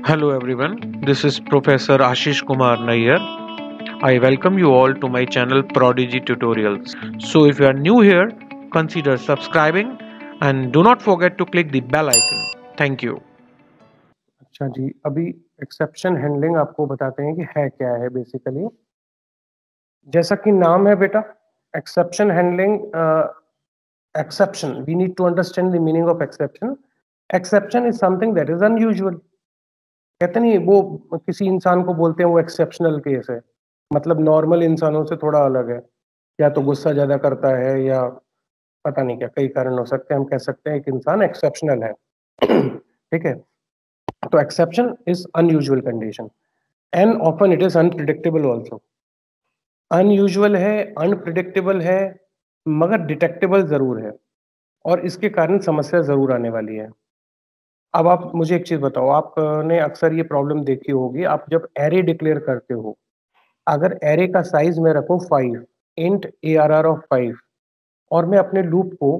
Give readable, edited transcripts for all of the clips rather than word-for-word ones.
Hello everyone, this is Professor Ashish Kumar Nair. I welcome you all to my channel Prodigy Tutorials. So if you are new here, consider subscribing and do not forget to click the bell icon. Thank you. अच्छा जी, अभी exception handling आपको बताते हैं कि है क्या है basically. जैसा कि नाम है बेटा, exception handling. Exception, we need to understand the meaning of exception. Exception is something that is unusual. कहते नहीं, वो किसी इंसान को बोलते हैं वो एक्सेप्शनल केस है, मतलब नॉर्मल इंसानों से थोड़ा अलग है, या तो गुस्सा ज्यादा करता है या पता नहीं क्या, कई कारण हो सकते हैं। हम कह सकते हैं एक इंसान एक्सेप्शनल है। ठीक है, तो exception is unusual condition and often it is unpredictable also. Unusual है, अनप्रिडिक्टेबल है, मगर डिटेक्टेबल जरूर है, और इसके कारण समस्या जरूर आने वाली है। अब आप मुझे एक चीज बताओ, आपने अक्सर ये प्रॉब्लम देखी होगी, आप जब एरे डिक्लेयर करते हो, अगर एरे का साइज मैं रखूं 5, इंट ARR ऑफ 5, और मैं अपने लूप को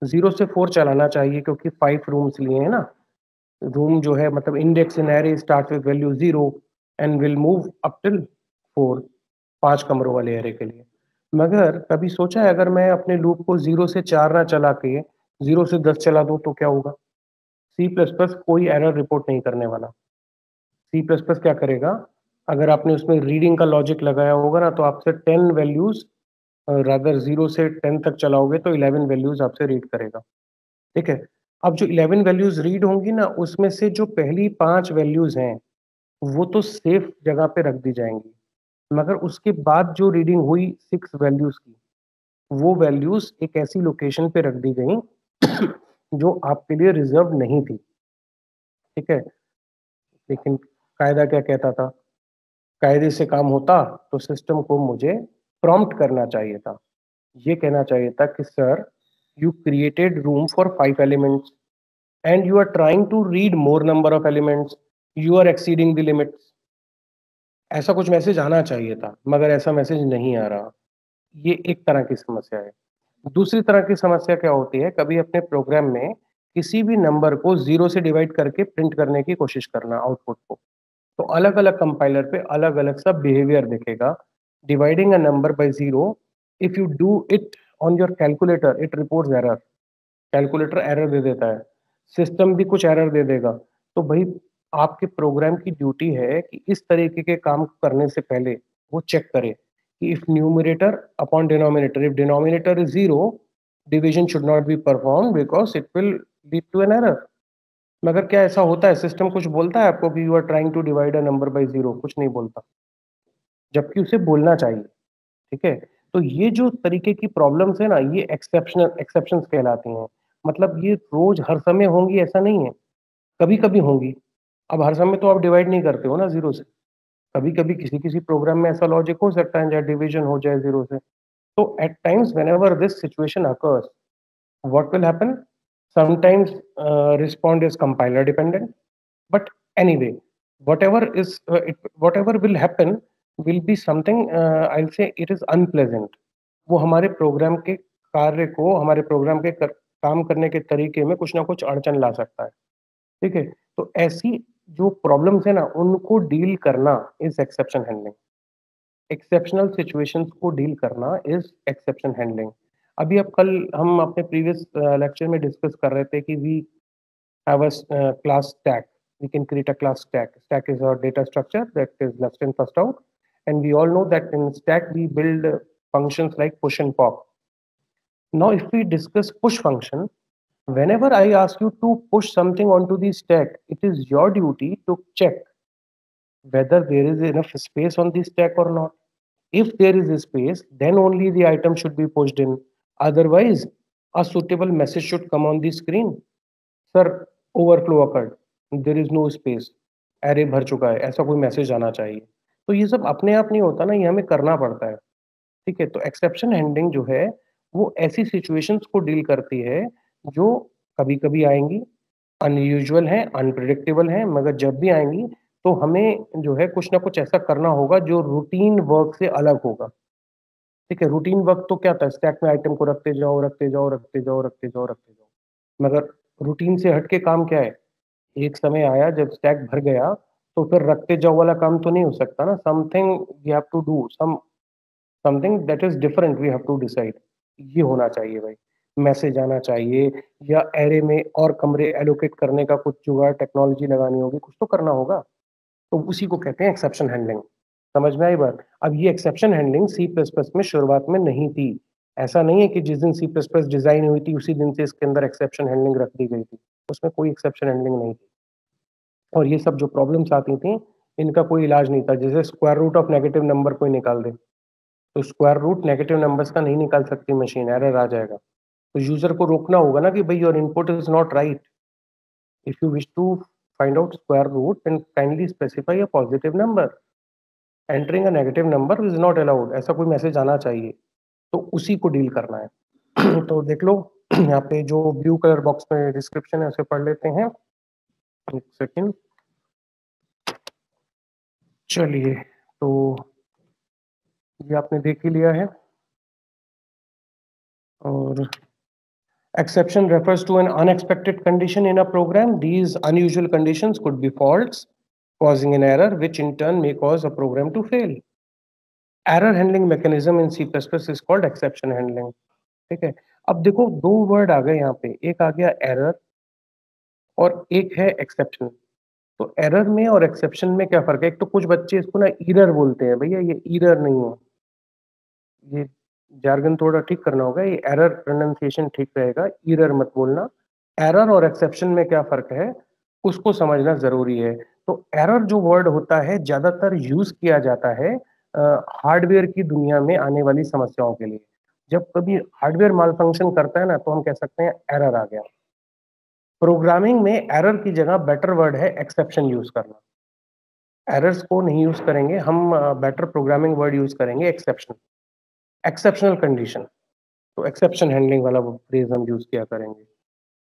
0 से 4 चलाना चाहिए क्योंकि 5 रूम्स लिए हैं ना। रूम जो है मतलब index in array start with value 0 and will move up till 4, 5 कमरों वाले एरे के लिए। मगर कभी सोचा है अगर मैं अपने लूप को 0 से 4 ना चला के 0 से 10 चला दूं तो क्या होगा? सी प्लस प्लस कोई एरर रिपोर्ट नहीं करने वाला। सी प्लस प्लस क्या करेगा, अगर आपने उसमें रीडिंग का लॉजिक लगाया होगा ना, तो आपसे 10 वैल्यूज, रादर 0 से 10 तक चलाओगे तो 11 वैल्यूज आपसे रीड करेगा। ठीक है, अब जो 11 वैल्यूज रीड होंगी ना, उसमें से जो पहली 5 वैल्यूज हैं वो तो सेफ जगह पे रख दी जाएंगी, मगर उसके बाद जो रीडिंग हुई 6 वैल्यूज की, वो वैल्यूज एक ऐसी लोकेशन पे रख दी गई जो आपके लिए रिजर्व नहीं थी। ठीक है, लेकिन कायदा क्या कहता था? कायदे से काम होता तो सिस्टम को मुझे प्रॉम्प्ट करना चाहिए था। ये कहना चाहिए था कि sir, you created room for 5 elements and you are trying to read more number of elements, you are exceeding the limits. ऐसा कुछ मैसेज आना चाहिए था, मगर ऐसा मैसेज नहीं आ रहा। ये एक तरह की समस्या है। दूसरी तरह की समस्या क्या होती है, कभी अपने प्रोग्राम में किसी भी नंबर को 0 से डिवाइड करके प्रिंट करने की कोशिश करना आउटपुट को, तो अलग अलग कंपाइलर पे अलग अलग सा बिहेवियर दिखेगा। Dividing a number by 0, if you do it on your calculator, it reports error. Calculator error दे देता है, सिस्टम भी कुछ एरर दे देगा। तो भाई, आपके प्रोग्राम की ड्यूटी है कि इस तरीके के काम करने से पहले वो चेक करे कि if numerator upon denominator, if denominator is 0, division should not be perform because it will lead to an error. मगर क्या ऐसा होता है, सिस्टम कुछ बोलता है आपको कि you are trying to divide a number by 0? कुछ नहीं बोलता, जबकि उसे बोलना चाहिए। ठीक है, तो ये जो तरीके की प्रॉब्लम्स है ना, ये एक्सेप्शंस कहलाती हैं। मतलब ये रोज हर समय होंगी ऐसा नहीं है, कभी कभी होंगी। अब हर समय तो आप डिवाइड नहीं करते हो ना 0 से, कभी कभी किसी किसी प्रोग्राम में ऐसा लॉजिक हो सकता है जहाँ डिवीजन हो जाए 0 से। तो at times whenever this situation occurs, what will happen? Sometimes respond is compiler dependent, but anyway, whatever will happen will be something, I'll say it is unpleasant. वो हमारे प्रोग्राम के कार्य को, हमारे प्रोग्राम के काम करने के तरीके में कुछ ना कुछ अड़चन ला सकता है। ठीक है, तो ऐसी जो प्रॉब्लम्स है ना, उनको डील करना is exception handling. Exceptional situations को डील करना इज एक्सेप्शन हैंडलिंग। अभी अब कल हम अपने प्रीवियस लेक्चर में डिस्कस कर रहे थे कि we have a class stack, we can create a class stack. Stack is our data structure that is last in first out, and we all know that in stack we build functions like push and pop. Now if we discuss push function, whenever I ask you to push something onto the stack, it is your duty to check whether there is enough space on the stack or not. If there is a space, then only the item should be pushed in. Otherwise, a suitable message should come on the screen. Sir, overflow occurred. There is no space. Array भर चुका है, ऐसा कोई message आना चाहिए। तो ये सब अपने आप नहीं होता ना, ये हमें करना पड़ता है। ठीक है, तो एक्सेप्शन हैंडलिंग जो है वो ऐसी सिचुएशंस को डील करती है जो कभी कभी आएंगी, अनयूजुअल है, अनप्रिडिक्टेबल है, मगर जब भी आएंगी तो हमें जो है कुछ ना कुछ ऐसा करना होगा जो रूटीन वर्क से अलग होगा। ठीक है, रूटीन वर्क तो क्या था, स्टैक में आइटम को रखते जाओ, रखते जाओ, रखते जाओ, रखते जाओ, रखते जाओ। मगर रूटीन से हट के काम क्या है एक समय आया जब स्टैक भर गया, तो फिर रखते जाओ वाला काम तो नहीं हो सकता ना। Something we have to do, something that is different we have to decide. ये होना चाहिए भाई, मैसेज आना चाहिए, या एरे में और कमरे एलोकेट करने का कुछ जुगाड़ टेक्नोलॉजी लगानी होगी, कुछ तो करना होगा। तो उसी को कहते हैं एक्सेप्शन हैंडलिंग। समझ में आई बात? अब ये exception handling C plus plus में शुरुआत में नहीं थी। ऐसा नहीं है कि जिस दिन सी प्लस प्लस डिजाइन हुई थी उसी दिन से इसके अंदर एक्सेप्शन हैंडलिंग रख दी गई थी। उसमें कोई एक्सेप्शन हैंडलिंग नहीं थी। और ये सब जो प्रॉब्लम्स आती थी, इनका कोई इलाज नहीं था। जैसे square root of negative number कोई निकाल दे, तो स्क्वायर रूट नेगेटिव नंबर्स का नहीं निकाल सकती मशीन, एरर आ जाएगा। तो यूजर को रोकना होगा ना कि भाई your input is not right. If you wish to find out square root then kindly specify a positive number, entering a negative number is not allowed, ऐसा कोई मैसेज आना चाहिए। तो उसी को डील करना है। तो देख लो यहाँ पे जो ब्लू कलर बॉक्स में डिस्क्रिप्शन है उसे पढ़ लेते हैं। एक सेकेंड, चलिए। तो ये आपने देख ही लिया है। और exception refers to an unexpected condition in a program. These unusual conditions could be faults, causing an error, which in turn may cause a program to fail. Error handling mechanism in C++ is called exception handling. ठीक है। अब देखो दो word आ गए यहाँ पे, एक आ गया एरर और एक है एक्सेप्शन। तो एरर में और एक्सेप्शन में क्या फर्क है? एक तो कुछ बच्चे इसको ना ईरर बोलते हैं, भैया ये ईरर नहीं है, ये जार्गन थोड़ा ठीक करना होगा, ये एरर प्रोनाउंसिएशन ठीक रहेगा, ईरर मत बोलना। एरर और एक्सेप्शन में क्या फर्क है उसको समझना जरूरी है। तो एरर जो वर्ड होता है ज्यादातर यूज किया जाता है हार्डवेयर की दुनिया में आने वाली समस्याओं के लिए। जब कभी हार्डवेयर माल फंक्शन करता है ना, तो हम कह सकते हैं एरर आ गया। प्रोग्रामिंग में एरर की जगह बेटर वर्ड है एक्सेप्शन यूज करना। एरर्स को नहीं यूज करेंगे हम, बेटर प्रोग्रामिंग वर्ड यूज करेंगे एक्सेप्शन, एक्सेप्शनल कंडीशन। तो एक्सेप्शन हैंडलिंग वाला वो फ्रेज हम यूज किया करेंगे।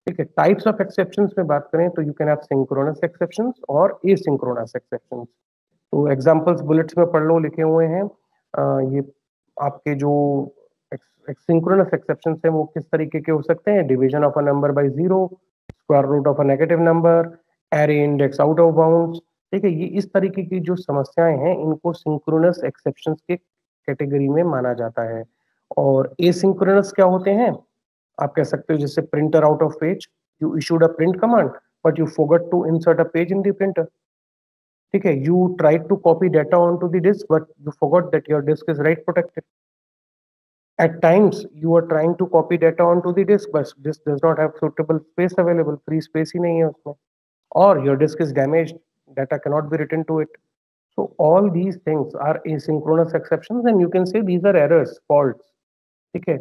ठीक है। टाइप्स ऑफ एक्सेप्शंस में बात करें तो you can have synchronous exceptions और एसिंक्रोनस एक्सेप्शंस। तो एग्जांपल्स बुलेट्स में पढ़ लो, लिखे हुए हैं। ये आपके जो सिंक्रोनस एक्सेप्शंस हैं वो किस तरीके के हो सकते हैं? Division of a number by zero, square root of a negative number, array index out of bounds. ठीक है। ये इस तरीके की जो समस्याएं हैं इनको सिंक्रोनस एक्सेप्शंस के कैटेगरी में माना जाता है। और एसिंक्रोनस क्या होते हैं? आप कह सकते हो जैसे printer out of page, you issued a print command but you forgot to insert a page in the printer. ठीक है। You tried to copy data on to the disk but you forgot that your disk is write protected. At times you are trying to copy data onto the disk but disk does not have suitable space available, free space ही नहीं है उसमें, or your disk is damaged, data cannot be written to it. So all these things are asynchronous exceptions and you can say these are errors, faults. ठीक है।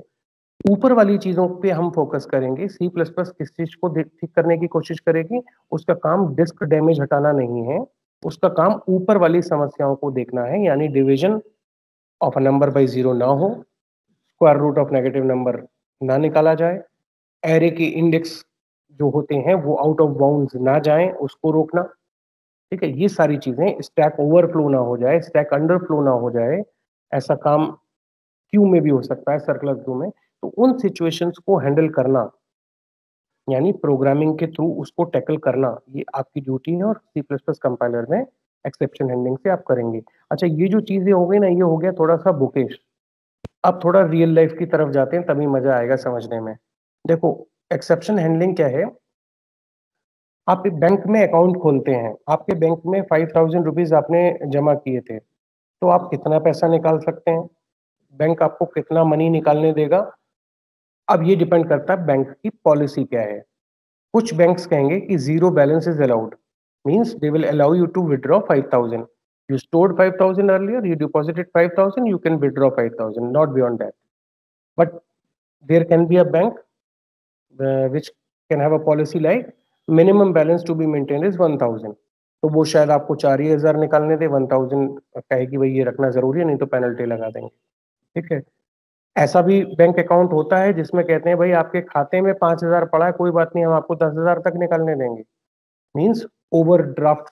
ऊपर वाली चीजों पे हम फोकस करेंगे। सी प्लस प्लस किस चीज को ठीक करने की कोशिश करेगी? उसका काम डिस्क डैमेज हटाना नहीं है, उसका काम ऊपर वाली समस्याओं को देखना है, यानी division of a number by zero ना हो, square root of negative number ना निकाला जाए, एरे के इंडेक्स जो होते हैं वो आउट ऑफ बाउंड्स ना जाएं, उसको रोकना। ठीक है। ये सारी चीजें, स्टैक ओवरफ्लो ना हो जाए, स्टैक अंडरफ्लो ना हो जाए, ऐसा काम क्यू में भी हो सकता है, सर्कुलर क्यू में। तो उन सिचुएशंस को हैंडल करना, यानी प्रोग्रामिंग के थ्रू उसको टैकल करना, ये आपकी ड्यूटी है और सी प्लस प्लस कंपाइलर में एक्सेप्शन हैंडलिंग से आप करेंगे। अच्छा, ये जो चीजें हो गई ना, ये हो गया थोड़ा सा बुकेश। अब थोड़ा रियल लाइफ की तरफ जाते हैं, तभी मजा आएगा समझने में। देखो, एक्सेप्शन हैंडलिंग क्या है? आप एक बैंक में अकाउंट खोलते हैं, आपके बैंक में 5,000 रुपीज आपने जमा किए थे, तो आप कितना पैसा निकाल सकते हैं? बैंक आपको कितना मनी निकालने देगा? अब ये डिपेंड करता है बैंक की पॉलिसी क्या है। कुछ बैंक्स कहेंगे कि zero balance is allowed, means they will allow you to withdraw 5,000। You stored 5,000 earlier, you deposited 5,000, you can withdraw 5,000, not beyond that. But there can be a bank which can have a policy like minimum balance to be maintained is 1,000. तो वो शायद आपको 4,000 निकालने दे, 1,000 कहे कि भाई ये रखना जरूरी है, नहीं तो पेनल्टी लगा देंगे। ठीक है। ऐसा भी बैंक अकाउंट होता है जिसमें कहते हैं भाई आपके खाते में 5,000 पड़ा है, कोई बात नहीं, हम आपको 10,000 तक निकालने देंगे। Means overdraft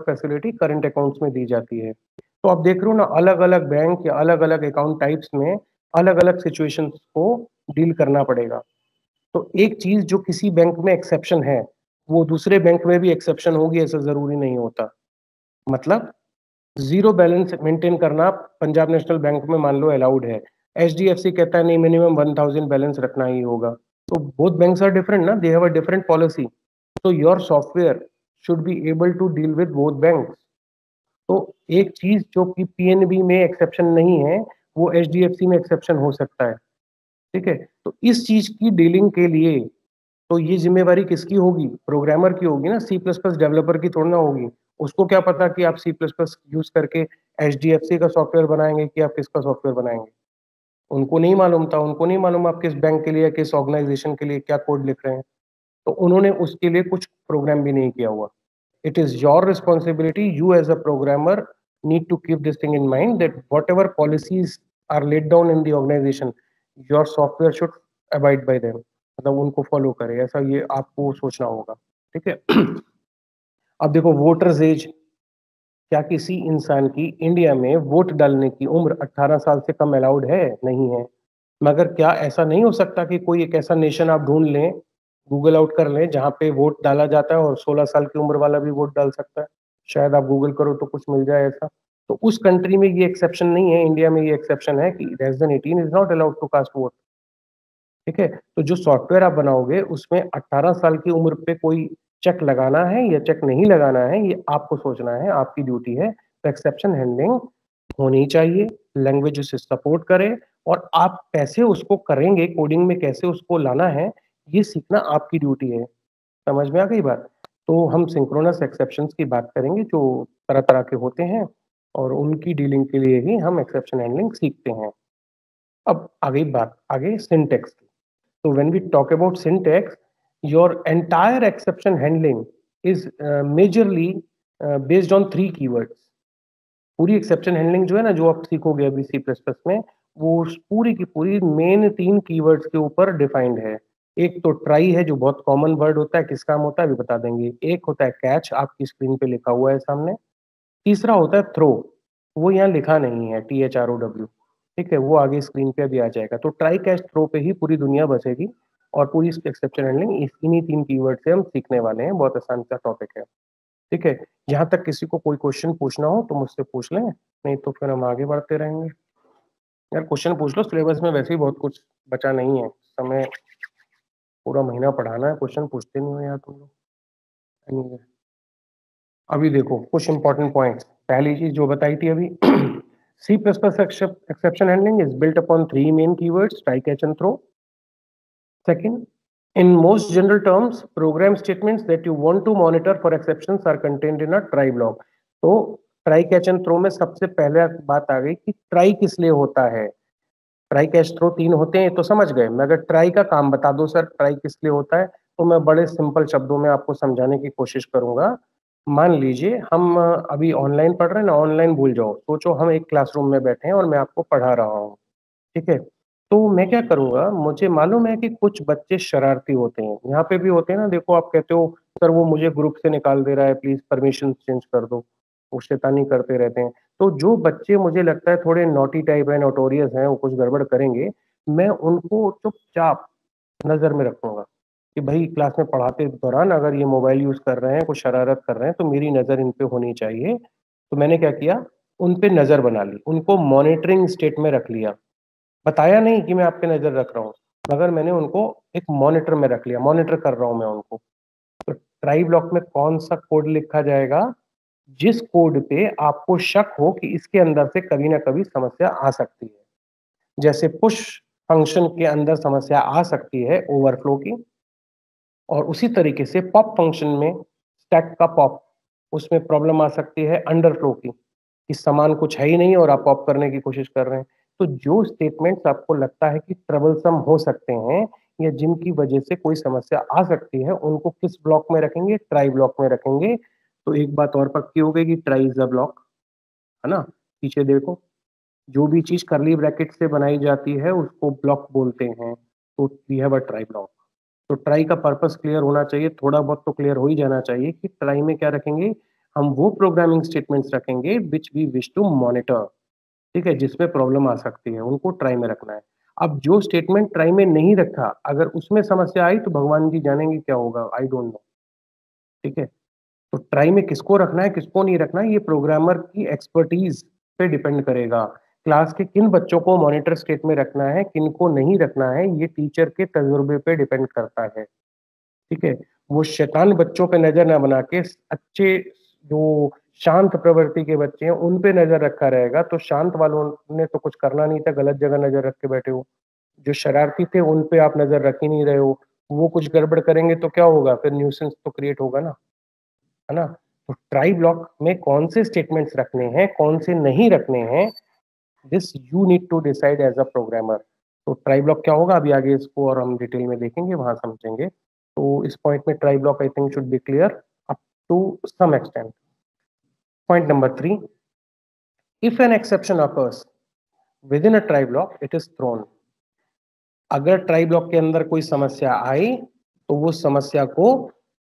facility current accounts में दी जाती है। तो आप देख रहे हो ना, अलग अलग बैंक या अलग अलग अकाउंट टाइप्स में अलग अलग सिचुएशंस को डील करना पड़ेगा। तो एक चीज जो किसी बैंक में एक्सेप्शन है वो दूसरे बैंक में भी एक्सेप्शन होगी ऐसा जरूरी नहीं होता। मतलब जीरो बैलेंस मेंटेन करना पंजाब नेशनल बैंक में मान लो अलाउड है, एचडीएफसी कहता है नहीं मिनिमम 1000 बैलेंस रखना ही होगा। तो बोथ बैंक्स आर डिफरेंट ना, they have a different policy, so your software should be able to deal with both banks। तो एक चीज जो कि पीएनबी में एक्सेप्शन नहीं है वो एचडीएफसी में एक्सेप्शन हो सकता है। ठीक है, तो इस चीज की डीलिंग के लिए तो ये जिम्मेवारी किसकी होगी? प्रोग्रामर की होगी ना, सी प्लस प्लस डेवलपर की थोड़ी ना होगी। उसको क्या पता कि आप सी प्लस प्लस यूज करके एचडीएफसी का सॉफ्टवेयर बनाएंगे कि आप किसका सॉफ्टवेयर बनाएंगे। उनको नहीं मालूम था, उनको नहीं मालूम आप किस बैंक के लिए या किस ऑर्गेनाइजेशन के लिए क्या कोड लिख रहे हैं। तो उन्होंने उसके लिए कुछ प्रोग्राम भी नहीं किया हुआ। It is your responsibility, you as a programmer need to keep this thing in mind that whatever policies are laid down in the organization, your software should abide by them, मतलब उनको follow करे, ऐसा ये आपको सोचना होगा। ठीक है। अब देखो वोटर्स एज, क्या किसी इंसान की इंडिया में वोट डालने की उम्र 18 साल से कम अलाउड है? नहीं है। मगर क्या ऐसा नहीं हो सकता कि कोई एक ऐसा नेशन आप ढूंढ लें, गूगल आउट कर लें, जहाँ पे वोट डाला जाता है और 16 साल की उम्र वाला भी वोट डाल सकता है? शायद आप गूगल करो तो कुछ मिल जाए ऐसा। तो उस कंट्री में ये एक्सेप्शन नहीं है, इंडिया में ये एक्सेप्शन है कि less than 18 is not allowed to cast vote. ठीक है, तो जो सॉफ्टवेयर आप बनाओगे उसमें 18 साल की उम्र पे कोई चेक लगाना है या चेक नहीं लगाना है, ये आपको सोचना है, आपकी ड्यूटी है। तो एक्सेप्शन हैंडलिंग होनी चाहिए, लैंग्वेज उसे सपोर्ट करे, और आप कैसे उसको करेंगे, कोडिंग में कैसे उसको लाना है, ये सीखना आपकी ड्यूटी है। समझ में आ गई बात? तो हम सिंक्रोनस एक्सेप्शंस की बात करेंगे जो तरह तरह के होते हैं, और उनकी डीलिंग के लिए ही हम एक्सेप्शन हैंडलिंग सीखते हैं। अब आ गई बात आगे सिंटेक्स की। So when we talk about syntax, your entire exception handling is majorly based on three keywords। पूरी एक्सेप्शन हैंडलिंग जो है ना, जो आप सीखोगे अभी सी प्लस प्लस में, वो पूरी की पूरी मेन तीन कीवर्ड्स के ऊपर डिफाइंड है। एक तो ट्राई है जो बहुत कॉमन वर्ड होता है, किस काम होता है अभी बता देंगे। एक होता है कैच, आपकी स्क्रीन पे लिखा हुआ है सामने। तीसरा होता है थ्रो, वो यहाँ लिखा नहीं है, THROW। ठीक है, वो आगे स्क्रीन पे भी आ जाएगा। तो ट्राई कैच थ्रो पे ही पूरी दुनिया बसेगी, और पूरी एक्सेप्शन हैंडलिंग इन्हीं तीन कीवर्ड से हम सीखने वाले हैं। बहुत आसान सा टॉपिक है। ठीक है, यहाँ तक किसी को कोई क्वेश्चन पूछना हो तो मुझसे पूछ लें, नहीं तो फिर हम आगे बढ़ते रहेंगे। यार क्वेश्चन पूछ लो, सिलेबस में वैसे ही बहुत कुछ बचा नहीं है, समय पूरा महीना पढ़ाना है, क्वेश्चन पूछते नहीं हो यार तुम लोग। Anyway, अभी देखो कुछ इंपॉर्टेंट पॉइंट्स। पहली चीज जो बताई थी अभी, C plus plus exception handling is built upon three main keywords, try catch and throw. Second, in most general terms, program statements that you want to monitor for exceptions are contained in a try block। तो try catch and throw में सबसे पहले बात आ गई कि try किस लिए होता है। ट्राई कैच थ्रो तीन होते हैं तो समझ गए, मगर ट्राई का काम बता दो सर, ट्राई किस लिए होता है, तो मैं बड़े सिंपल शब्दों में आपको समझाने की कोशिश करूंगा। मान लीजिए हम अभी ऑनलाइन पढ़ रहे हैं ना, ऑनलाइन भूल जाओ, सोचो हम एक क्लासरूम में बैठे हैं और मैं आपको पढ़ा रहा हूँ। ठीक है, तो मैं क्या करूँगा, मुझे मालूम है कि कुछ बच्चे शरारती होते हैं, यहाँ पे भी होते हैं ना। देखो आप कहते हो सर वो मुझे ग्रुप से निकाल दे रहा है, प्लीज परमिशन चेंज कर दो, वो शैतानी करते रहते हैं। तो जो बच्चे मुझे लगता है थोड़े नॉटी टाइप है, नोटोरियस हैं, वो कुछ गड़बड़ करेंगे, मैं उनको चुपचाप नजर में रखूंगा कि भाई क्लास में पढ़ाते दौरान अगर ये मोबाइल यूज कर रहे हैं, कुछ शरारत कर रहे हैं, तो मेरी नजर इन पे होनी चाहिए। तो मैंने क्या किया, उन पे नजर बना ली, उनको मॉनिटरिंग स्टेट में रख लिया। बताया नहीं कि मैं आप पे नजर रख रहा हूँ, मगर मैंने उनको एक मॉनिटर में रख लिया, मॉनिटर कर रहा हूँ मैं उनको। तो ट्राई ब्लॉक में कौन सा कोड लिखा जाएगा? जिस कोड पे आपको शक हो कि इसके अंदर से कभी ना कभी समस्या आ सकती है। जैसे पुश फंक्शन के अंदर समस्या आ सकती है ओवरफ्लो की, और उसी तरीके से पॉप फंक्शन में स्टैक का पॉप, उसमें प्रॉब्लम आ सकती है अंडरफ्लो की, कि सामान कुछ है ही नहीं और आप पॉप करने की कोशिश कर रहे हैं। तो जो स्टेटमेंट्स आपको लगता है कि ट्रबलसम हो सकते हैं या जिनकी वजह से कोई समस्या आ सकती है, उनको किस ब्लॉक में रखेंगे? ट्राई ब्लॉक में रखेंगे। तो एक बात और पक्की हो गई कि ट्राई इज अ ब्लॉक, है ना। पीछे देखो, जो भी चीज करली ब्रैकेट से बनाई जाती है उसको ब्लॉक बोलते हैं। तो we have a try block. तो ट्राई का पर्पस क्लियर होना चाहिए, थोड़ा बहुत तो क्लियर हो ही जाना चाहिए कि ट्राई में क्या रखेंगे। हम वो प्रोग्रामिंग स्टेटमेंट्स रखेंगे which we wish to monitor. ठीक है, जिसमें प्रॉब्लम आ सकती है उनको ट्राई में रखना है। अब जो स्टेटमेंट ट्राई में नहीं रखा, अगर उसमें समस्या आई तो भगवान जी जानेंगे क्या होगा, आई डोंट नो। ठीक है। तो ट्राई में किसको रखना है किसको नहीं रखना है, ये प्रोग्रामर की एक्सपर्टीज पे डिपेंड करेगा। क्लास के किन बच्चों को मॉनिटर स्टेट में रखना है किन को नहीं रखना है, ये टीचर के तजुर्बे पे डिपेंड करता है। ठीक है। वो शैतान बच्चों पे नजर ना बना के अच्छे जो शांत प्रवृत्ति के बच्चे हैं उन पे नजर रखा रहेगा, तो शांत वालों ने तो कुछ करना नहीं था, गलत जगह नजर रख के बैठे हो। जो शरारती थे उन पे आप नजर रख ही नहीं रहे हो, वो कुछ गड़बड़ करेंगे तो क्या होगा, फिर न्यूसेंस तो क्रिएट होगा ना, है ना। तो ट्राई ब्लॉक में कौन से स्टेटमेंट्स रखने हैं कौन से नहीं रखने हैं, this you need to decide as a programmer. तो ट्राई ब्लॉक क्या होगा अभी आगे इसको और हम डिटेल में देखेंगे, वहां समझेंगे। तो इस पॉइंट में try block I think should be clear up to some extent. Point number 3, if an exception occurs within a try block it is thrown। अगर ट्राई ब्लॉक के अंदर कोई समस्या आई तो वो समस्या को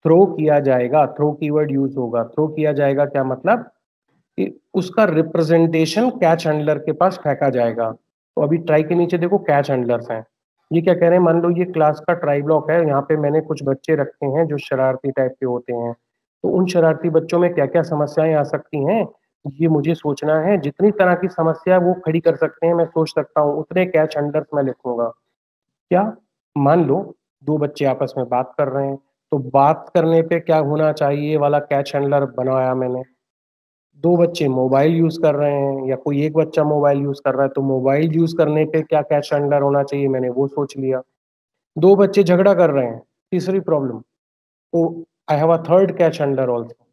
थ्रो किया जाएगा, थ्रो कीवर्ड यूज होगा। थ्रो किया जाएगा क्या मतलब कि उसका रिप्रेजेंटेशन कैच हैंडलर के पास फेंका जाएगा। तो अभी ट्राई के नीचे देखो कैच हैंडलर्स हैं, ये क्या कह रहे हैं, मान लो ये क्लास का ट्राई ब्लॉक है, यहाँ पे मैंने कुछ बच्चे रखे हैं जो शरारती टाइप के होते हैं, तो उन शरारती बच्चों में क्या क्या समस्याएं आ सकती हैं ये मुझे सोचना है। जितनी तरह की समस्या वो खड़ी कर सकते हैं मैं सोच सकता हूँ, उतने कैच हैंडलर्स मैं लिखूंगा। क्या, मान लो दो बच्चे आपस में बात कर रहे हैं, तो बात करने पे क्या होना चाहिए वाला कैच हैंडलर बनाया मैंने। दो बच्चे मोबाइल यूज कर रहे हैं या कोई एक बच्चा मोबाइल यूज कर रहा है, तो मोबाइल यूज करने पे क्या कैच हैंडलर होना चाहिए मैंने वो सोच लिया। दो बच्चे झगड़ा कर रहे हैं, तीसरी प्रॉब्लम, तो I have a third catch handler also.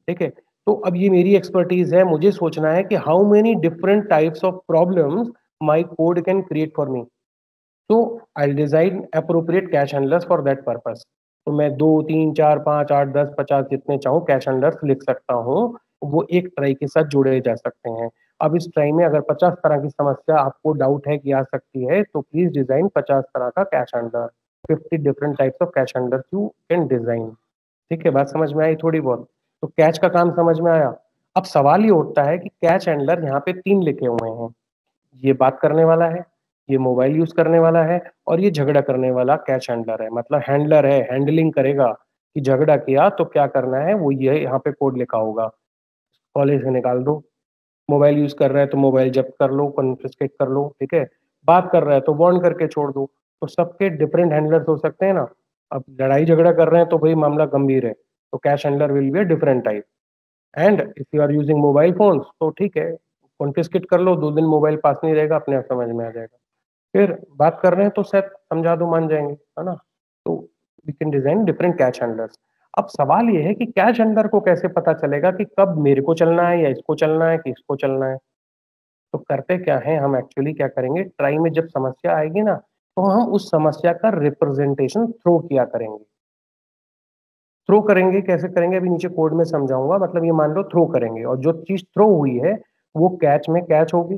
ठीक है। तो अब ये मेरी एक्सपर्टीज है, मुझे सोचना है कि how many different types of problems my code can create for me. तो I design appropriate catch handlers for that purpose. तो मैं 2 3 4 5 8 10 50 जितने चाहूँ कैश हैंडलर्स लिख सकता हूँ, वो एक ट्राई के साथ जुड़े जा सकते हैं। अब इस ट्राई में अगर 50 तरह की समस्या आपको डाउट है कि आ सकती है, तो प्लीज डिजाइन 50 तरह का cash handler, 50 different types of cash handlers you can design. ठीक है, बात समझ में आई थोड़ी बहुत। तो कैच का काम समझ में आया। अब सवाल ये उठता है कि कैच हैंडलर यहाँ पे 3 लिखे हुए हैं, ये बात करने वाला है, ये मोबाइल यूज करने वाला है, और ये झगड़ा करने वाला कैच हैंडलर है। मतलब हैंडलर है, हैंडलिंग करेगा कि झगड़ा किया तो क्या करना है, वो ये यहाँ पे कोड लिखा होगा, कॉलेज से निकाल दो। मोबाइल यूज कर रहा है तो मोबाइल जब्त कर लो, कॉन्फिस्केट कर लो। ठीक है। बात कर रहा है तो वार्न करके छोड़ दो। तो सबके डिफरेंट हैंडलर्स हो सकते हैं ना। अब लड़ाई झगड़ा कर रहे हैं तो भाई मामला गंभीर है, तो catch handler will be a different type. And if you are using mobile phones तो ठीक है, कॉन्फिस्केट कर लो, 2 दिन मोबाइल पास नहीं रहेगा, अपने आप समझ में आ जाएगा। फिर बात कर रहे हैं तो शायद समझा दो मान जाएंगे, है ना। तो we can design different catch handlers. अब सवाल ये है कि कैच हैंडलर को कैसे पता चलेगा कि कब मेरे को चलना है या इसको चलना है कि इसको चलना है। तो करते क्या है, हम एक्चुअली क्या करेंगे, ट्राई में जब समस्या आएगी ना, तो हम उस समस्या का रिप्रेजेंटेशन थ्रो किया करेंगे। थ्रो करेंगे कैसे करेंगे अभी नीचे कोड में समझाऊंगा। मतलब ये मान लो थ्रो करेंगे और जो चीज थ्रो हुई है वो कैच में कैच होगी।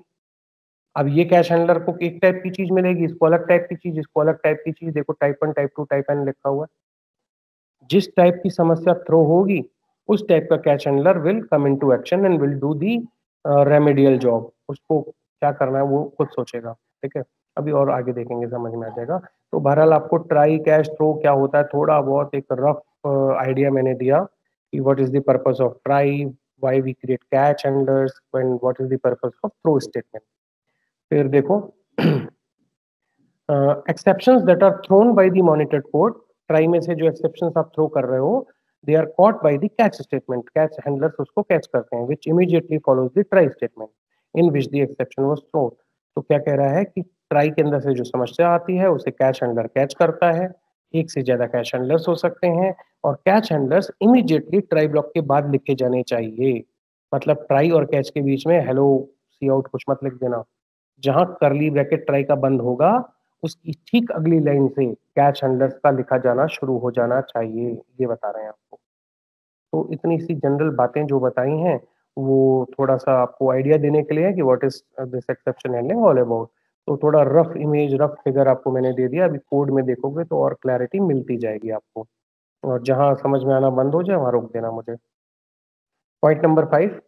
अब ये कैश हैंडलर को एक टाइप की चीज मिलेगी, इसको अलग टाइप की चीज, इसको अलग टाइप की चीज। देखो टाइप 1 टाइप 2 टाइप एन लिखा हुआ है। जिस टाइप की समस्या थ्रो होगी उस टाइप का cash handler will come into action and will do the remedial job. उसको क्या करना है वो खुद सोचेगा। ठीक है। अभी और आगे देखेंगे, समझ में आ जाएगा। तो बहरहाल आपको ट्राई कैश थ्रो क्या होता है थोड़ा बहुत एक रफ आइडिया मैंने दिया कि what is the purpose of try, why we create catch handlers and what is the purpose of throw statement. फिर देखो exceptions that are thrown by the monitored code. Try में से जो एक्सेप्शंस आप throw कर रहे हो they are caught by the catch statement. Catch handlers उसको कैच करते हैं which immediately follows the try statement in which the exception was thrown. तो क्या कह रहा है कि ट्राई के अंदर से जो समस्या आती है उसे कैच हैंडलर कैच करता है। एक से ज्यादा कैच हैंडलर्स हो सकते हैं और catch handlers immediately try block के बाद लिखे जाने चाहिए। मतलब ट्राई और कैच के बीच में हेलो सी आउट कुछ मत लिख देना। जहां करली ब्रैकेट ट्राई का बंद होगा उसकी ठीक अगली लाइन से कैच हैंडलर्स का लिखा जाना शुरू हो जाना चाहिए, ये बता रहे हैं आपको। तो इतनी सी जनरल बातें जो बताई हैं वो थोड़ा सा आपको आइडिया देने के लिए है कि what is this exception handling all about. तो थोड़ा रफ इमेज रफ फिगर आपको मैंने दे दिया, अभी कोड में देखोगे तो और क्लैरिटी मिलती जाएगी आपको। और जहां समझ में आना बंद हो जाए वहां रोक देना मुझे। Point number 5,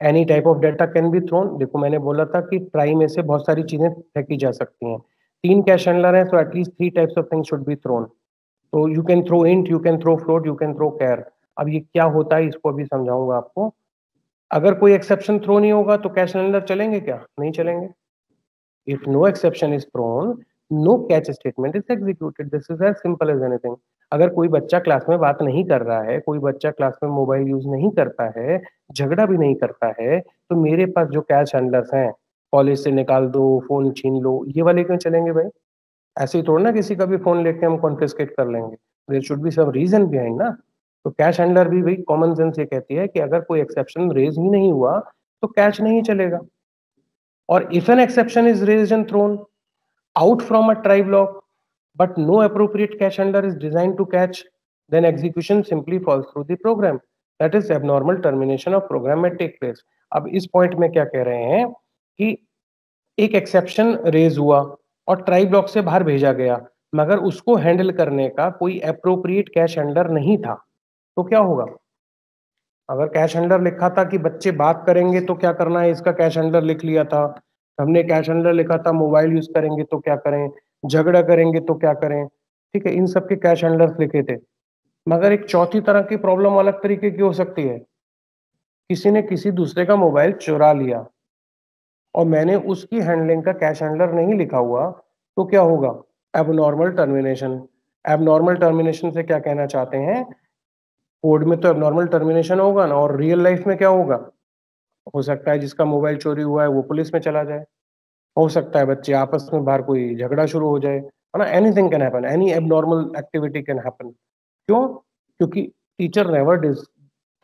any type of data can be thrown. देखो मैंने बोला था कि ट्राई में से बहुत सारी चीजें फेंकी जा सकती हैं। 3 कैश हैंडलर हैं, so at least 3 types of things should be thrown. तो you can throw int, you can throw float, you can throw char. अब ये क्या होता है इसको अभी समझाऊंगा आपको। अगर कोई एक्सेप्शन थ्रो नहीं होगा तो कैश हैंडलर चलेंगे क्या? नहीं चलेंगे। If no exception is thrown, no catch statement is executed. This is as simple as anything. अगर कोई बच्चा क्लास में बात नहीं कर रहा है, कोई बच्चा क्लास में मोबाइल यूज नहीं करता है, झगड़ा भी नहीं करता है, तो मेरे पास जो कैच हैंडलर्स हैं, कॉलेज से निकाल दो, फोन छीन लो, ये वाले क्यों चलेंगे भाई? ऐसे ही थोड़ा ना किसी का भी फोन लेके हम कॉन्फिस्केट कर लेंगे। There should be some reason behind ना। तो कैश हैंडलर भी भाई कॉमन सेंस ये कहती है कि अगर कोई एक्सेप्शन रेज ही नहीं हुआ तो कैच नहीं चलेगा। और if an exception is raised and thrown out from a try block, but no appropriate cache handler is designed to catch, then execution simply falls through the program. That is abnormal termination of program may take place. अब इस point में क्या कह रहे हैं कि एक exception raise हुआ और ट्राई ब्लॉक से बाहर भेजा गया, मगर उसको हैंडल करने का कोई अप्रोप्रिएट कैश हैंडलर नहीं था, तो क्या होगा? अगर कैश हैंडलर लिखा था कि बच्चे बात करेंगे तो क्या करना है, इसका कैश हैंडलर लिख लिया था। हमने कैश हैंडलर लिखा था मोबाइल यूज करेंगे तो क्या करें, झगड़ा करेंगे तो क्या करें, ठीक है, इन सब के कैश हैंडलर्स लिखे थे। मगर एक चौथी तरह की प्रॉब्लम अलग तरीके की हो सकती है। किसी ने किसी दूसरे का मोबाइल चुरा लिया और मैंने उसकी हैंडलिंग का कैश हैंडलर नहीं लिखा हुआ, तो क्या होगा? Abnormal termination. एबनॉर्मल टर्मिनेशन से क्या कहना चाहते हैं? कोड में तो एबनॉर्मल टर्मिनेशन होगा ना, और रियल लाइफ में क्या होगा? हो सकता है जिसका मोबाइल चोरी हुआ है वो पुलिस में चला जाए, हो सकता है बच्चे आपस में बाहर कोई झगड़ा शुरू हो जाए, है ना। Anything can happen, any abnormal activity can happen. क्यों? क्योंकि teacher never does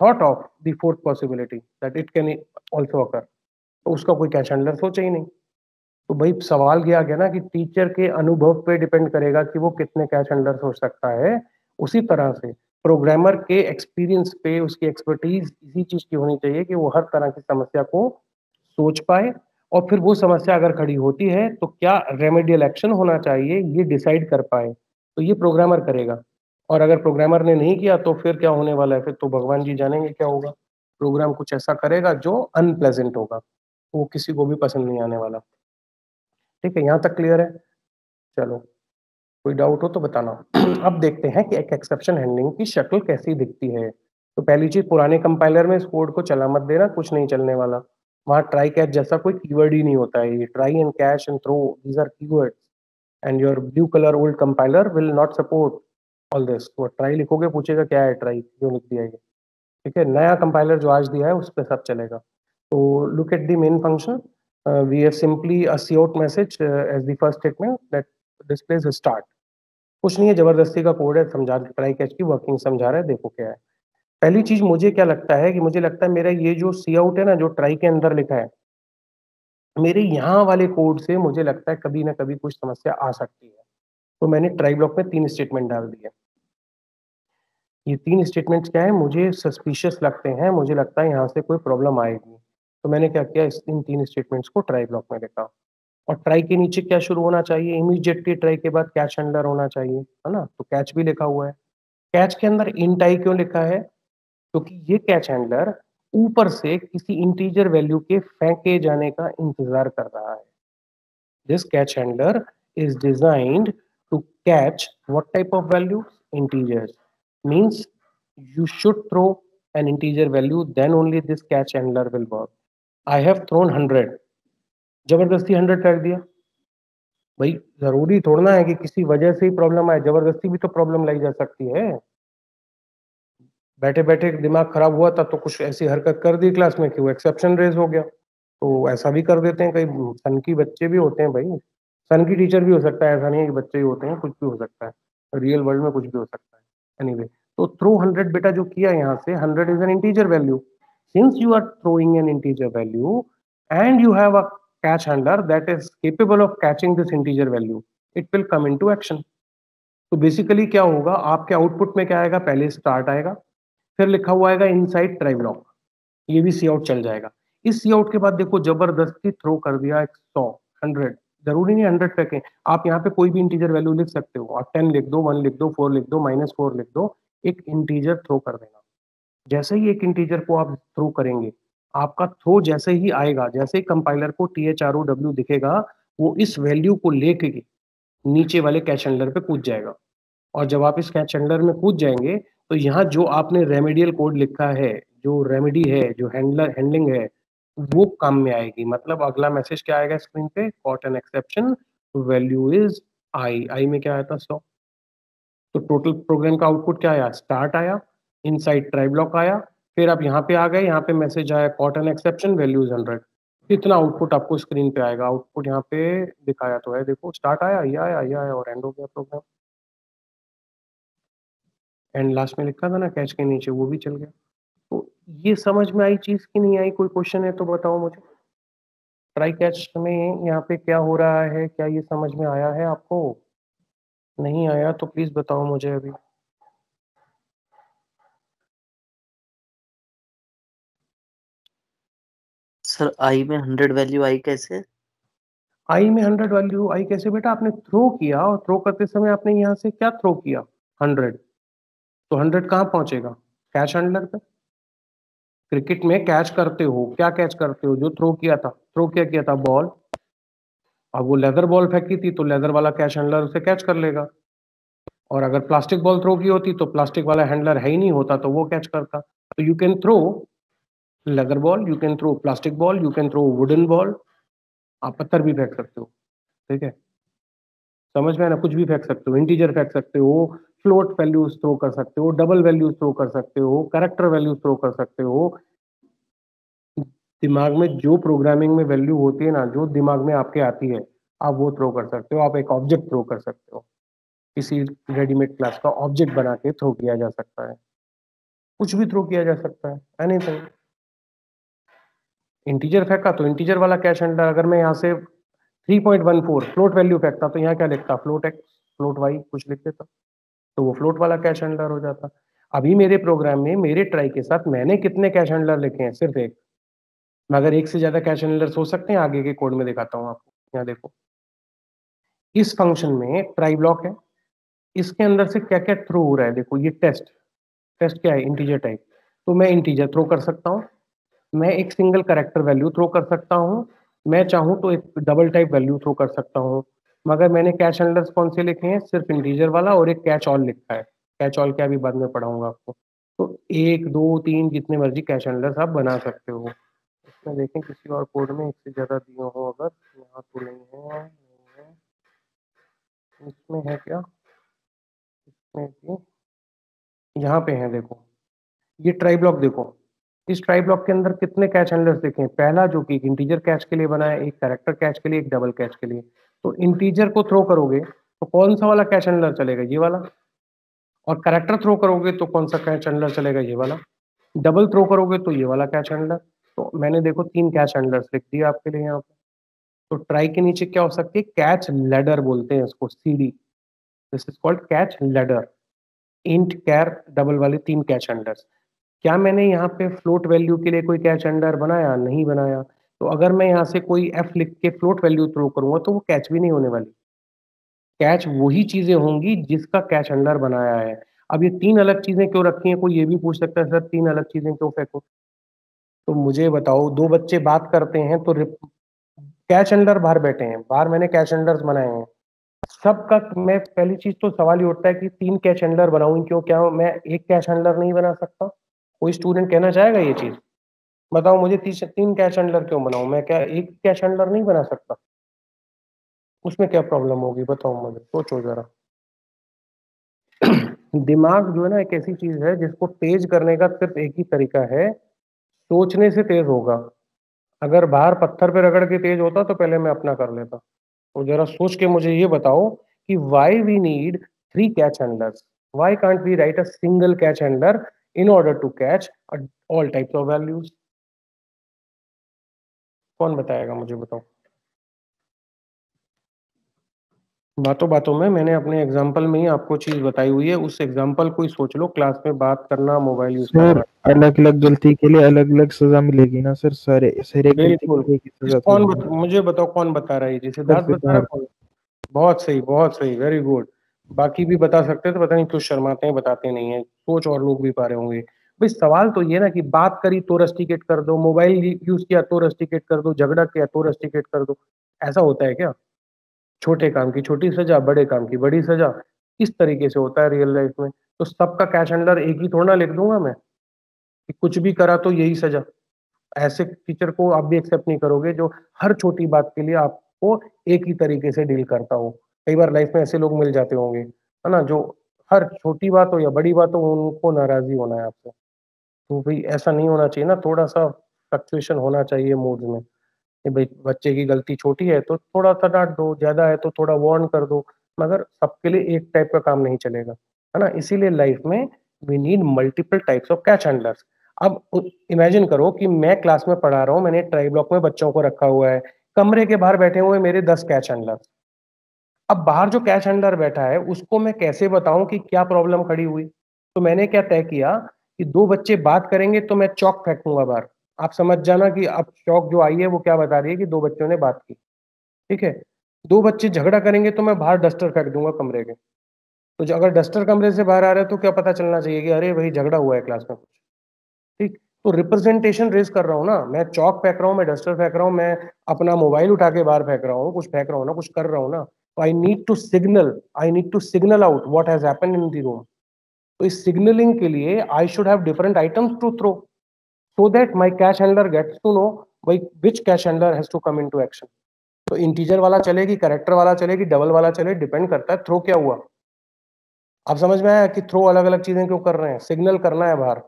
thought of the fourth possibility that it can also occur. तो उसका कोई कैश हैंडलर सोचा ही नहीं। तो भाई सवाल ये आ गया ना कि टीचर के अनुभव पे डिपेंड करेगा कि वो कितने कैश हैंडलर सोच सकता है। उसी तरह से प्रोग्रामर के एक्सपीरियंस पे उसकी एक्सपर्टीज इसी चीज की होनी चाहिए कि वो हर तरह की समस्या को सोच पाए, और फिर वो समस्या अगर खड़ी होती है तो क्या रेमेडियल एक्शन होना चाहिए ये डिसाइड कर पाए। तो ये प्रोग्रामर करेगा। और अगर प्रोग्रामर ने नहीं किया तो फिर क्या होने वाला है? फिर तो भगवान जी जानेंगे क्या होगा। प्रोग्राम कुछ ऐसा करेगा जो अनप्लेजेंट होगा, वो किसी को भी पसंद नहीं आने वाला। ठीक है, यहाँ तक क्लियर है? चलो, कोई डाउट हो तो बताना। अब देखते हैं कि एक एक्सेप्शन हैंडलिंग की शक्ल कैसी दिखती है। तो पहली चीज, पुराने कंपाइलर में इस कोड को चला मत देना, कुछ नहीं चलने वाला। वहाँ ट्राई कैच जैसा कोई कीवर्ड ही नहीं होता है। ये try and catch and throw, these are keywords, and your blue colour old compiler will not support all this. तो ट्राई लिखोगे, पूछेगा क्या है ट्राई, क्यों लिख दिया ये। ठीक है, नया कंपाइलर जो आज दिया है उस पर सब चलेगा। तो look at the main function. We have simply a cout message as the first statement that displays start. कुछ नहीं है, जबरदस्ती का कोड है, समझा ट्राई कैच की वर्किंग समझा रहा है, देखो क्या है। पहली चीज मुझे क्या लगता है कि मुझे लगता है मेरा ये जो सी आउट है ना, जो ट्राई के अंदर लिखा है, मेरे यहाँ वाले कोड से मुझे लगता है कभी ना कभी कुछ समस्या आ सकती है। तो मैंने ट्राई ब्लॉक में 3 स्टेटमेंट डाल दिए। ये 3 स्टेटमेंट्स क्या है, मुझे सस्पिशियस लगते हैं, मुझे लगता है यहाँ से कोई प्रॉब्लम आएगी। तो मैंने क्या किया, इन 3 स्टेटमेंट्स को ट्राई ब्लॉक में लिखा। और ट्राई के नीचे क्या शुरू होना चाहिए? इमीडिएटली ट्राई के बाद कैच हैंडलर होना चाहिए, है ना। तो कैच भी लिखा हुआ है। कैच के अंदर इंट आई क्यों लिखा है? क्योंकि ये कैच हैंडलर ऊपर से किसी इंटीजर वैल्यू के फेंके जाने का इंतजार कर रहा है। This catch handler is designed to catch what type of value? Integers. Means you should throw an integer value, then only this catch handler will work. I have thrown 100, जबरदस्ती 100 कर दिया। भाई जरूरी थोड़ा है कि किसी वजह से ही प्रॉब्लम आए, जबरदस्ती भी तो प्रॉब्लम लाई जा सकती है। बैठे बैठे दिमाग खराब हुआ था तो कुछ ऐसी हरकत कर दी क्लास में कि वो एक्सेप्शन रेज हो गया। तो ऐसा भी कर देते हैं, कई सन की बच्चे भी होते हैं भाई। सन की टीचर भी हो सकता है, ऐसा नहीं है कि बच्चे ही होते हैं, कुछ भी हो सकता है। रियल वर्ल्ड में कुछ भी हो सकता है। एनीवे, तो थ्रो 100 बेटा जो किया यहाँ से, 100 is an integer value. Since you are throwing an integer value and you have a catch handler that is capable of catching this integer value, it will come into action. तो basically क्या होगा, आपके output में क्या आएगा? पहले start आएगा, फिर लिखा हुआ आएगा इनसाइड ट्राई ब्लॉक, ये भी सी आउट चल जाएगा। इस सी आउट के बाद देखो जबरदस्ती थ्रो कर दिया 100, 100, जरूरी नहीं 100 फेंके, आप यहाँ पे कोई भी इंटीजर वैल्यू लिख सकते हो। आप 10 लिख दो, 1 लिख दो, 4 लिख दो, -4 लिख दो, एक इंटीजर थ्रो कर देना। जैसे ही एक इंटीजर को आप थ्रो करेंगे, आपका थ्रो जैसे ही आएगा, जैसे ही कंपाइलर को THROW दिखेगा, वो इस वैल्यू को लेके नीचे वाले कैच हैंडलर पे कूद जाएगा। और जब आप इस कैच हैंडलर में कूद जाएंगे तो यहाँ जो आपने रेमेडियल कोड लिखा है, जो रेमेडी है, जो हैंडलिंग है, वो काम में आएगी। मतलब अगला मैसेज क्या आएगा स्क्रीन पे, caught an exception, value is I में क्या आया था 100। तो टोटल प्रोग्राम का आउटपुट क्या आया, स्टार्ट आया, इनसाइड ट्राई ब्लॉक आया, फिर आप यहाँ पे आ गए, यहाँ पे मैसेज आया caught an exception, value is 100। इतना आउटपुट आपको स्क्रीन पे आएगा। आउटपुट यहाँ पे दिखाया तो है, देखो स्टार्ट आया, ये आया और एंड हो गया प्रोग्राम। एंड लास्ट में लिखा था ना कैच के नीचे, वो भी चल गया। तो ये समझ में आई चीज की नहीं आई? कोई क्वेश्चन है तो बताओ मुझे। ट्राई कैच में यहाँ पे क्या हो रहा है, क्या ये समझ में आया है आपको? नहीं आया तो प्लीज बताओ मुझे अभी। सर आई में 100 वैल्यू आई कैसे? आई में 100 वैल्यू आई कैसे बेटा? आपने थ्रो किया और थ्रो करते समय आपने यहाँ से क्या थ्रो किया, 100। तो 100 कहाँ पहुंचेगा, कैच हैंडलर पे। क्रिकेट में कैच करते हो, क्या कैच करते हो, जो थ्रो किया था, थ्रो क्या किया था, बॉल। अब वो लेदर बॉल फेंकी थी तो लेदर वाला कैच हैंडलर उसे कैच कर लेगा। और अगर प्लास्टिक बॉल थ्रो की होती तो प्लास्टिक वाला हैंडलर है ही नहीं होता तो वो कैच करता। तो you can throw leather ball, you can throw plastic ball, you can throw wooden ball. आप पत्थर भी फेंक सकते हो, ठीक है, समझ में है ना, कुछ भी फेंक सकते हो, इंटीजर फेंक सकते हो, फ्लोट वैल्यूज थ्रो कर सकते हो, डबल वैल्यूज थ्रो कर सकते हो, कैरेक्टर वैल्यूज थ्रो कर सकते हो। दिमाग में जो प्रोग्रामिंग में वैल्यू होती है ना, जो दिमाग में आपके आती है, आप वो थ्रो कर सकते हो। आप एक ऑब्जेक्ट थ्रो कर सकते हो, किसी रेडीमेड क्लास का ऑब्जेक्ट बना के थ्रो किया जा सकता है, कुछ भी थ्रो किया जा सकता है, एनीथिंग। इंटीजर फेंका तो इंटीजर वाला कैच हैंडलर, अगर मैं यहाँ से 3.14 फ्लोट वैल्यू फेंकता तो यहाँ क्या लिखता, फ्लोट एक्स, फ्लोट वाई कुछ लिख देता, तो वो फ्लोट वाला कैश हैंडलर हो जाता। अभी मेरे प्रोग्राम में मेरे ट्राई के साथ मैंने कितने कैश हैंडलर लिखे हैं, सिर्फ एक। मगर एक से ज्यादा कैश हैंडलर्स हो सकते हैं, आगे के कोड में दिखाता हूँ आपको। यहाँ देखो, इस फंक्शन में ट्राई ब्लॉक है, इसके अंदर से क्या क्या थ्रो हो रहा है, देखो ये टेस्ट। टेस्ट क्या है, इंटीजर टाइप। तो मैं इंटीजर थ्रो कर सकता हूँ, मैं एक सिंगल कैरेक्टर वैल्यू थ्रो कर सकता हूँ, मैं चाहूँ तो एक डबल टाइप वैल्यू थ्रो कर सकता हूँ। मगर मैंने कैश हैंडलर्स कौन से लिखे हैं, सिर्फ इंटीजर वाला और एक कैच ऑल लिखा है। कैच ऑल क्या, अभी बाद में पढ़ाऊंगा आपको। तो एक दो तीन जितने मर्जी कैश हैंडलर्स आप बना सकते हो। इसमें देखें किसी और कोड में एक से ज्यादा दिए हो, अगर यहाँ तो नहीं है, नहीं है, इसमें है क्या, इसमें भी यहाँ पे है, देखो ये ट्राई ब्लॉक देखो। इस ट्राई ब्लॉक के अंदर कितने कैच हैंडलर्स देखें, पहला जो कि इंटीजर कैच के लिए बना है, एक कैरेक्टर कैच के लिए, एक डबल कैच के लिए। तो इंटीजर को थ्रो करोगे तो कौन सा वाला कैच हैंडलर चलेगा, ये वाला। और कैरेक्टर थ्रो करोगे तो कौन सा कैच हैंडलर चलेगा, ये वाला। डबल थ्रो करोगे तो ये वाला कैच हैंडलर। तो मैंने देखो 3 कैच हैंडलर्स लिख दिए आपके लिए यहाँ पे। तो ट्राई के नीचे क्या हो सकती है, कैच लेडर बोलते हैं इसको, सीडी। This is called catch ladder. Int char double वाले 3 कैच हैंडलर्स। क्या मैंने यहाँ पे फ्लोट वैल्यू के लिए कोई कैच हैंडलर बनाया, नहीं बनाया। तो अगर मैं यहाँ से कोई एफ लिख के फ्लोट वैल्यू थ्रो करूंगा तो वो कैच भी नहीं होने वाली। कैच वही चीजें होंगी जिसका कैच हैंडलर बनाया है। अब ये 3 अलग चीजें क्यों रखी हैं, कोई ये भी पूछ सकता है सर 3 अलग चीजें क्यों फेंको। तो मुझे बताओ, 2 बच्चे बात करते हैं तो कैच हैंडलर बाहर बैठे हैं, बाहर मैंने कैच हैंडलर्स बनाए हैं सबका। मैं पहली चीज तो सवाल ये उठता है कि 3 कैच हैंडलर बनाऊं क्यों, क्या मैं एक कैच हैंडलर नहीं बना सकता? कोई स्टूडेंट कहना चाहेगा ये चीज? बताओ मुझे, 3 कैश हैंडलर क्यों बनाऊं, मैं क्या एक कैश हैंडलर नहीं बना सकता? उसमें क्या प्रॉब्लम होगी, बताओ मुझे, सोचो जरा। दिमाग जो है ना, एक ऐसी चीज है जिसको तेज करने का सिर्फ एक ही तरीका है, सोचने से तेज होगा। अगर बाहर पत्थर पे रगड़ के तेज होता तो पहले मैं अपना कर लेता। तो जरा सोच के मुझे ये बताओ कि why we need 3 catch handlers, why can't we write a single catch handler in order to catch all types of values. कौन बताएगा मुझे, बताओ। बातों बातों में मैंने अपने एग्जाम्पल में ही आपको चीज बताई हुई है, उस एग्जाम्पल को ही सोच लो। क्लास में बात करना, मोबाइल यूज सर करना, अलग अलग गलती के लिए अलग अलग सजा मिलेगी ना सर, सारे सर एक गलती के बिल्कुल। लिए एक ही सजा थोड़ी ना। मुझे बताओ कौन बता रहा है ये, सर सिद्धार्थ बता रहा है, सिद्धार्थ। कौन? बहुत सही, वेरी गुड। बाकी भी बता सकते हैं, तो पता नहीं क्यों शर्माते हैं, बताते नहीं है। सोच और लोग भी पा रहे होंगे भाई। सवाल तो ये ना कि बात करी तो रस्टिकेट कर दो, मोबाइल यूज किया तो रस्टिकेट कर दो, झगड़ा किया तो रस्टिकेट कर दो। ऐसा होता है क्या? छोटे काम की छोटी सजा, बड़े काम की बड़ी सजा। इस तरीके से होता है रियल लाइफ में। तो सबका कैच हैंडलर एक ही थोड़ा ना लिख दूंगा मैं कि कुछ भी करा तो यही सजा। ऐसे टीचर को आप भी एक्सेप्ट नहीं करोगे जो हर छोटी बात के लिए आपको एक ही तरीके से डील करता हो। कई बार लाइफ में ऐसे लोग मिल जाते होंगे, है ना, जो हर छोटी बात हो या बड़ी बात हो उनको नाराजगी होना है आपसे। तो भाई ऐसा नहीं होना चाहिए ना, थोड़ा सा फ्लक्चुएशन होना चाहिए मूड में कि भाई बच्चे की गलती छोटी है तो थोड़ा सा डांट दो, ज्यादा है तो थोड़ा वार्न कर दो, मगर सबके लिए एक टाइप का काम नहीं चलेगा, है ना। इसीलिए लाइफ में we need multiple types of catch handlers. अब इमेजिन करो कि मैं क्लास में पढ़ा रहा हूँ, मैंने ट्राई ब्लॉक में बच्चों को रखा हुआ है, कमरे के बाहर बैठे हुए मेरे 10 कैच हैंडलर्स। अब बाहर जो कैच हैंडलर बैठा है उसको मैं कैसे बताऊं कि क्या प्रॉब्लम खड़ी हुई। तो मैंने क्या तय किया कि दो बच्चे बात करेंगे तो मैं चौक फेंकूंगा बाहर। आप समझ जाना कि अब चौक जो आई है वो क्या बता रही है कि दो बच्चों ने बात की, ठीक है। दो बच्चे झगड़ा करेंगे तो मैं बाहर डस्टर फेंक दूंगा कमरे के। तो अगर डस्टर कमरे से बाहर आ रहा है तो क्या पता चलना चाहिए कि अरे भाई झगड़ा हुआ है क्लास में कुछ, ठीक। तो रिप्रेजेंटेशन रेज कर रहा हूँ ना, मैं चौक फेंक रहा हूँ, मैं डस्टर फेंक रहा हूँ, मैं अपना मोबाइल उठा के बाहर फेंक रहा हूँ, कुछ फेंक रहा हूँ ना, कुछ कर रहा हूँ ना। तो I need to signal out what has happened in the room. तो इस सिग्नलिंग के लिए I should have different items to throw so that my cache handler gets to know by which cache handler has to come into action। तो integer वाला चलेगी, character वाला चलेगी, double वाला चले, डिपेंड करता है थ्रो क्या हुआ। आप समझ में आया कि थ्रो अलग अलग चीजें क्यों कर रहे हैं, सिग्नल करना है बाहर।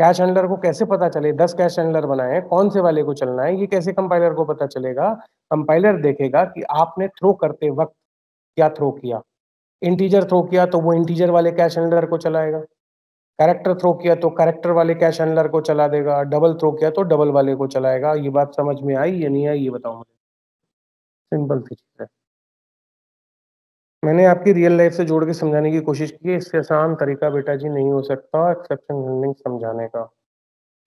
कैश हैंडलर को कैसे पता चले, 10 कैश हैंडलर बनाए, कौन से वाले को चलना है, ये कैसे कंपाइलर को पता चलेगा। कंपाइलर देखेगा कि आपने थ्रो करते वक्त क्या थ्रो किया। इंटीजर थ्रो किया तो वो इंटीजर वाले कैश हैंडलर को चलाएगा, कैरेक्टर थ्रो किया तो कैरेक्टर वाले कैश हैंडलर को चला देगा, डबल थ्रो किया तो डबल वाले को चलाएगा। ये बात समझ में आई या नहीं आई ये बताओ मुझे। सिंपल सी चीज है, मैंने आपकी रियल लाइफ से जोड़ के समझाने की कोशिश की है। इससे आसान तरीका बेटा जी नहीं हो सकता एक्सेप्शन हैंडलिंग समझाने का,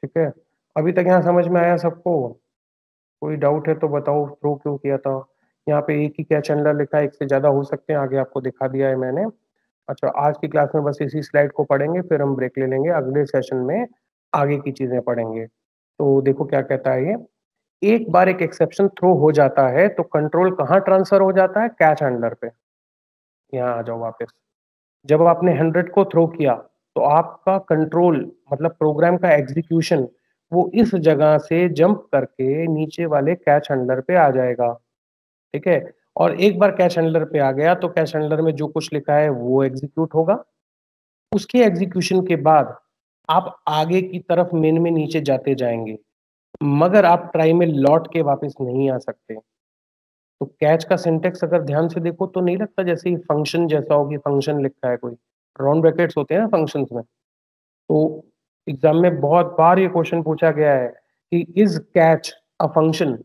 ठीक है। अभी तक यहाँ समझ में आया सबको? कोई डाउट है तो बताओ, थ्रो क्यों किया था। यहाँ पे एक ही कैच हैंडलर लिखा है, एक से ज्यादा हो सकते हैं, आगे आपको दिखा दिया है मैंने। अच्छा, आज की क्लास में बस इसी स्लाइड को पढ़ेंगे, फिर हम ब्रेक ले लेंगे, अगले सेशन में आगे की चीजें पढ़ेंगे। तो देखो क्या कहता है ये, एक बार एक एक्सेप्शन थ्रो हो जाता है तो कंट्रोल कहाँ ट्रांसफर हो जाता है, कैच हैंडलर पे। यहाँ आ जाओ वापस। जब आपने 100 को थ्रो किया तो आपका कंट्रोल मतलब प्रोग्राम का एग्जीक्यूशन वो इस जगह से जंप करके नीचे वाले कैच हैंडलर पे आ जाएगा, ठीक है। और एक बार कैच हैंडलर पे आ गया तो कैच हैंडलर में जो कुछ लिखा है वो एग्जीक्यूट होगा। उसके एग्जीक्यूशन के बाद आप आगे की तरफ मेन में नीचे जाते जाएंगे, मगर आप ट्राई में लौट के वापस नहीं आ सकते। तो कैच का सिंटेक्स अगर ध्यान से देखो तो नहीं लगता जैसे ये फंक्शन जैसा हो कि फंक्शन लिखा है कोई, राउंड ब्रैकेट्स होते हैं ना फंक्शंस में। तो एग्जाम में बहुत बार ये क्वेश्चन पूछा गया है कि is catch a function.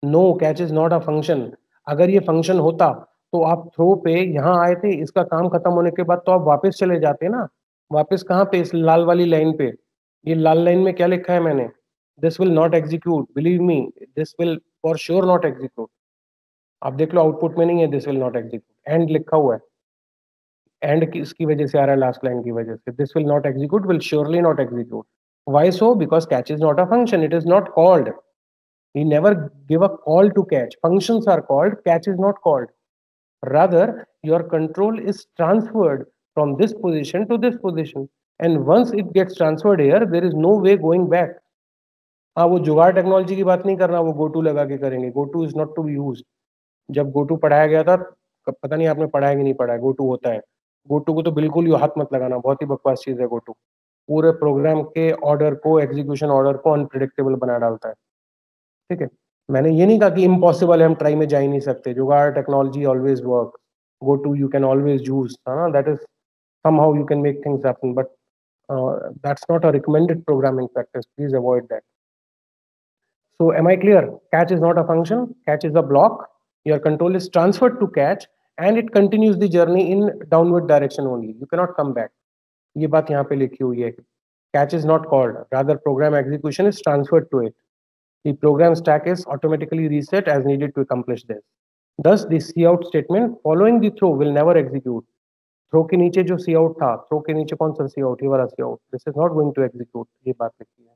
No, catch is not a function. अगर ये फंक्शन होता तो आप थ्रो पे यहाँ आए थे, इसका काम खत्म होने के बाद तो आप वापस चले जाते ना। वापस कहाँ पे, इस लाल वाली लाइन पे। ये लाल लाइन में क्या लिखा है मैंने, this will not execute, believe me this will for sure not execute. आप देख लो आउटपुट में नहीं है this will not execute, and लिखा हुआ है। एंड की इसकी वजह से आ रहा है, लास्ट लाइन की वजह से। This will not execute will surely not execute. Why so, because catch is not a function, it is not called. We never give a call to catch. Functions are called, catch is not called. Rather, your control is transferred from this position to this position. And once it gets transferred here, there is no way going back. हाँ, वो जुगाड़ technology की बात नहीं कर रहा, वो गोटू लगा के करेंगे। Goto is not to be use. जब गोटू पढ़ाया गया था, पता नहीं आपने पढ़ा है कि नहीं पढ़ा है, गोटू होता है। गोटू को तो बिल्कुल ही हाथ मत लगाना, बहुत ही बकवास चीज है गोटू। पूरे प्रोग्राम के ऑर्डर को, एग्जीक्यूशन ऑर्डर को अनप्रिडिक्टेबल बना डालता है, ठीक है। मैंने ये नहीं कहा कि इम्पॉसिबल है, हम ट्राई में जा ही नहीं सकते। Jugaad technology always work, go to you can always use, that is somehow you can make things happen, but that's not a recommended programming practice. Please avoid that. So am I clear? Catch is not a function, catch is a block. Your control is transferred to catch and it continues the journey in downward direction only, you cannot come back. ये बात यहाँ पे लिखी हुई है। Catch is not called, rather program execution is transferred to it. The program stack is automatically reset as needed to accomplish this. Thus, the cout statement following the throw will never execute. Throw के नीचे जो cout था, throw के नीचे कौन सा cout, ये वाला cout, this is not going to execute, ये बात लिखी है।